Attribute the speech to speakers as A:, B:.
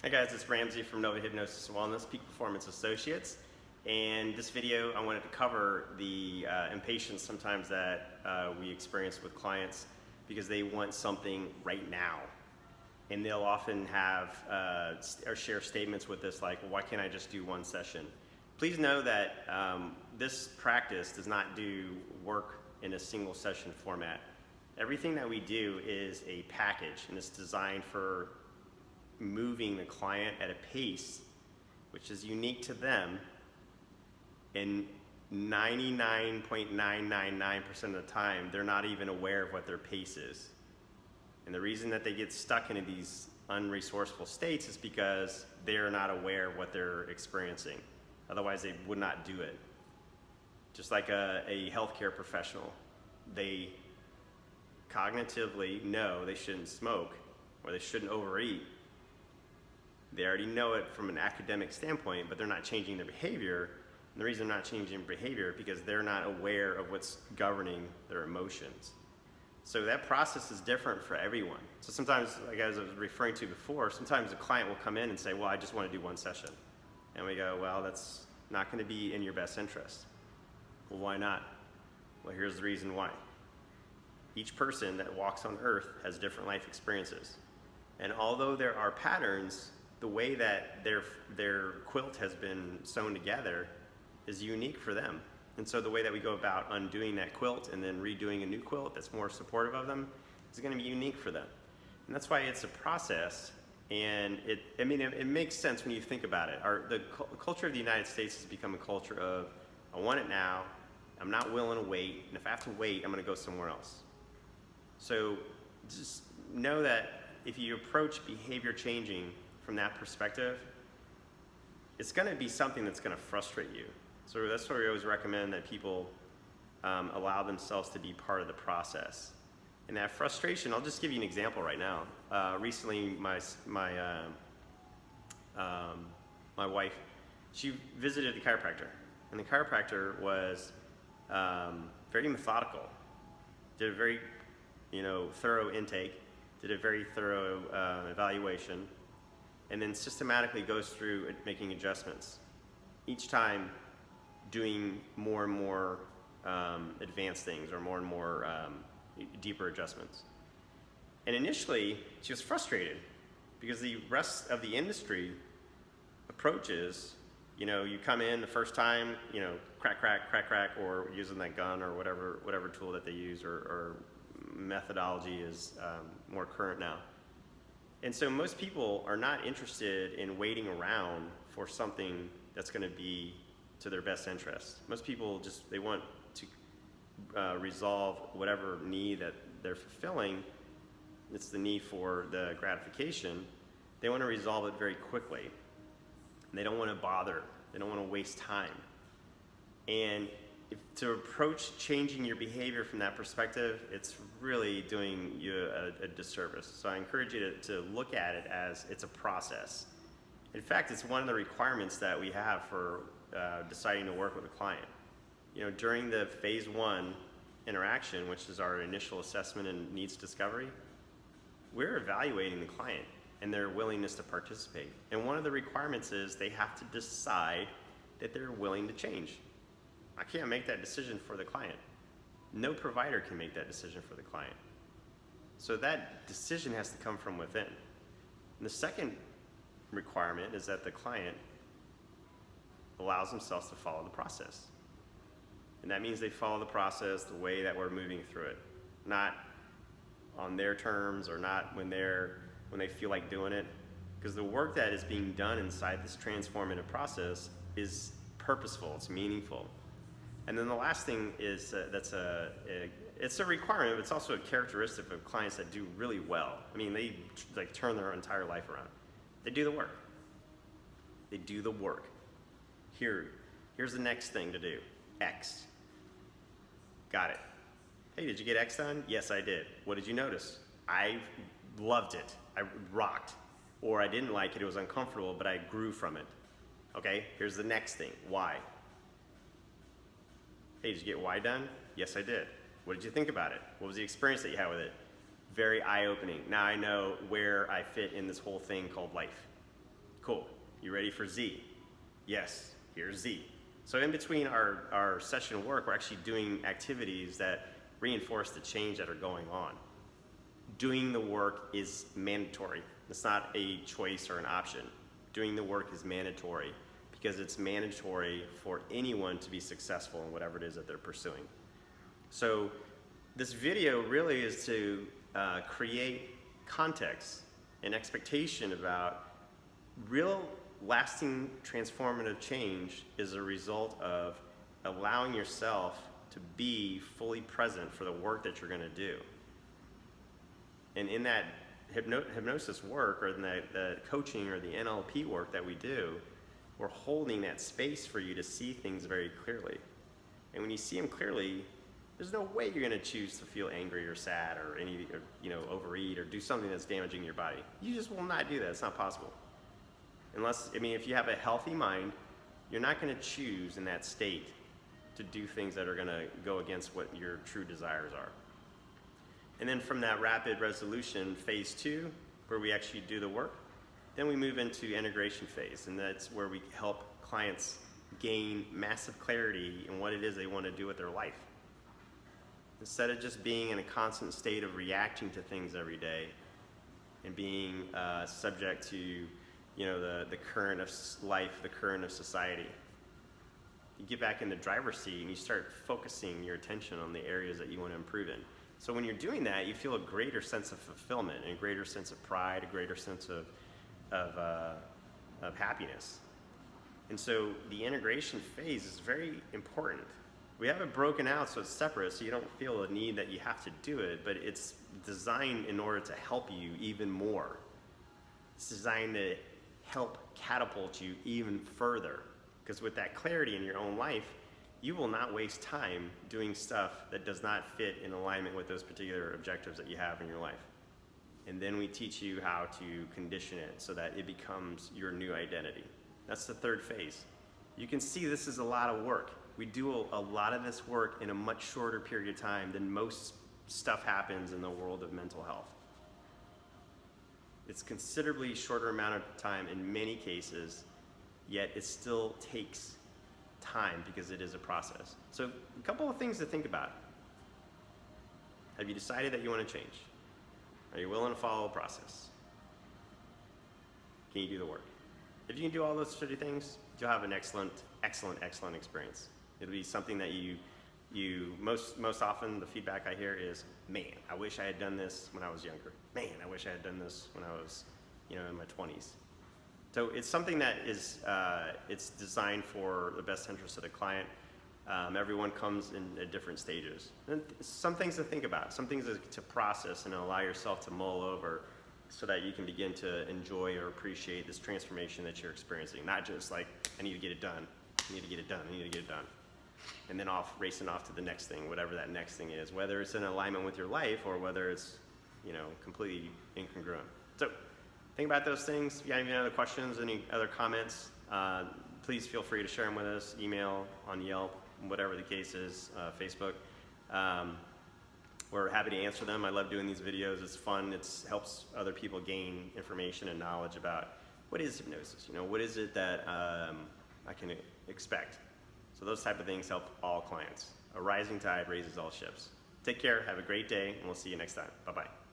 A: Hi guys, it's Ramsey from Nova Hypnosis Wellness, Peak Performance Associates. And this video, I wanted to cover the impatience sometimes that we experience with clients because they want something right now. And they'll often have or share statements with us like, well, why can't I just do one session? Please know that this practice does not do work in a single session format. Everything that we do is a package, and it's designed for moving the client at a pace which is unique to them, and 99.999% of the time they're not even aware of what their pace is. And the reason that they get stuck into these unresourceful states is because they're not aware of what they're experiencing. Otherwise they would not do it. Just like a healthcare professional, they cognitively know they shouldn't smoke or they shouldn't overeat. They already know it from an academic standpoint, but they're not changing their behavior. And the reason they're not changing their behavior is because they're not aware of what's governing their emotions. So that process is different for everyone. So sometimes, like I was referring to before, sometimes a client will come in and say, well, I just want to do one session. And we go, well, that's not going to be in your best interest. Well, why not? Well, here's the reason why. Each person that walks on earth has different life experiences. And although there are patterns, the way that their quilt has been sewn together is unique for them. And so the way that we go about undoing that quilt and then redoing a new quilt that's more supportive of them is going to be unique for them. And that's why it's a process. And it makes sense when you think about it. The culture of the United States has become a culture of, I want it now, I'm not willing to wait, and if I have to wait, I'm going to go somewhere else. So just know that if you approach behavior changing from that perspective, it's going to be something that's going to frustrate you. So that's why we always recommend that people allow themselves to be part of the process. And that frustration, I'll just give you an example right now. Recently, my wife, she visited the chiropractor, and the chiropractor was very methodical, did a very thorough intake, did a very thorough evaluation, and then systematically goes through making adjustments. Each time doing more and more advanced things or more and more deeper adjustments. And initially, she was frustrated because the rest of the industry approaches, you come in the first time, crack, crack, crack, crack, or using that gun or whatever tool that they use or methodology is more current now. And so most people are not interested in waiting around for something that's going to be to their best interest. Most people they want to resolve whatever need that they're fulfilling. It's the need for the gratification. They want to resolve it very quickly. They don't want to bother. They don't want to waste time. And to approach changing your behavior from that perspective, it's really doing you a disservice. So I encourage you to look at it as it's a process. In fact, it's one of the requirements that we have for deciding to work with a client. During the phase 1 interaction, which is our initial assessment and needs discovery, we're evaluating the client and their willingness to participate. And one of the requirements is they have to decide that they're willing to change. I can't make that decision for the client. No provider can make that decision for the client. So that decision has to come from within. And the second requirement is that the client allows themselves to follow the process. And that means they follow the process the way that we're moving through it. Not on their terms or not when they feel like doing it. Because the work that is being done inside this transformative process is purposeful, it's meaningful. And then the last thing is it's a requirement, but it's also a characteristic of clients that do really well. I mean, they turn their entire life around. They do the work. They do the work. Here's the next thing to do. X. Got it. Hey, did you get X done? Yes, I did. What did you notice? I loved it. I rocked. Or I didn't like it. It was uncomfortable, but I grew from it. Okay, here's the next thing. Y. Hey, did you get Y done? Yes, I did. What did you think about it? What was the experience that you had with it? Very eye-opening. Now I know where I fit in this whole thing called life. Cool. You ready for Z? Yes, here's Z. So in between our session work, we're actually doing activities that reinforce the change that are going on. Doing the work is mandatory. It's not a choice or an option. Doing the work is mandatory because it's mandatory for anyone to be successful in whatever it is that they're pursuing. So this video really is to create context and expectation about real lasting transformative change is a result of allowing yourself to be fully present for the work that you're going to do. And in that hypnosis work, or in the coaching or the NLP work that we do, we're holding that space for you to see things very clearly. And when you see them clearly, there's no way you're going to choose to feel angry or sad or overeat or do something that's damaging your body. You just will not do that. It's not possible. If you have a healthy mind, you're not going to choose in that state to do things that are going to go against what your true desires are. And then from that rapid resolution, phase 2, where we actually do the work, then we move into integration phase, and that's where we help clients gain massive clarity in what it is they want to do with their life. Instead of just being in a constant state of reacting to things every day and being subject to the current of life, the current of society. You get back in the driver's seat and you start focusing your attention on the areas that you want to improve in. So when you're doing that, you feel a greater sense of fulfillment, and a greater sense of pride, a greater sense of happiness. And so the integration phase is very important. We have it broken out so it's separate, so you don't feel a need that you have to do it, but it's designed in order to help you even more. It's designed to help catapult you even further. Because with that clarity in your own life, you will not waste time doing stuff that does not fit in alignment with those particular objectives that you have in your life. And then we teach you how to condition it so that it becomes your new identity. That's the third phase. You can see this is a lot of work. We do a lot of this work in a much shorter period of time than most stuff happens in the world of mental health. It's considerably shorter amount of time in many cases, yet it still takes time because it is a process. So a couple of things to think about. Have you decided that you want to change? Are you willing to follow the process? Can you do the work? If you can do all those 30 things, you'll have an excellent experience. It'll be something that you most often the feedback I hear is, man, I wish I had done this when I was younger. Man, I wish I had done this when I was, in my 20s. So it's something that is it's designed for the best interest of the client. Everyone comes in at different stages. And some things to think about, some things to process and allow yourself to mull over so that you can begin to enjoy or appreciate this transformation that you're experiencing. Not just like, I need to get it done, I need to get it done, I need to get it done. And then racing off to the next thing, whatever that next thing is, whether it's in alignment with your life or whether it's, completely incongruent. So think about those things. If you have any other questions, any other comments, please feel free to share them with us, email, on Yelp, whatever the case is, Facebook. We're happy to answer them. I love doing these videos. It's fun. It helps other people gain information and knowledge about what is hypnosis. What is it that I can expect. So those type of things help all clients. A rising tide raises all ships. Take care. Have a great day, and we'll see you next time. Bye-bye.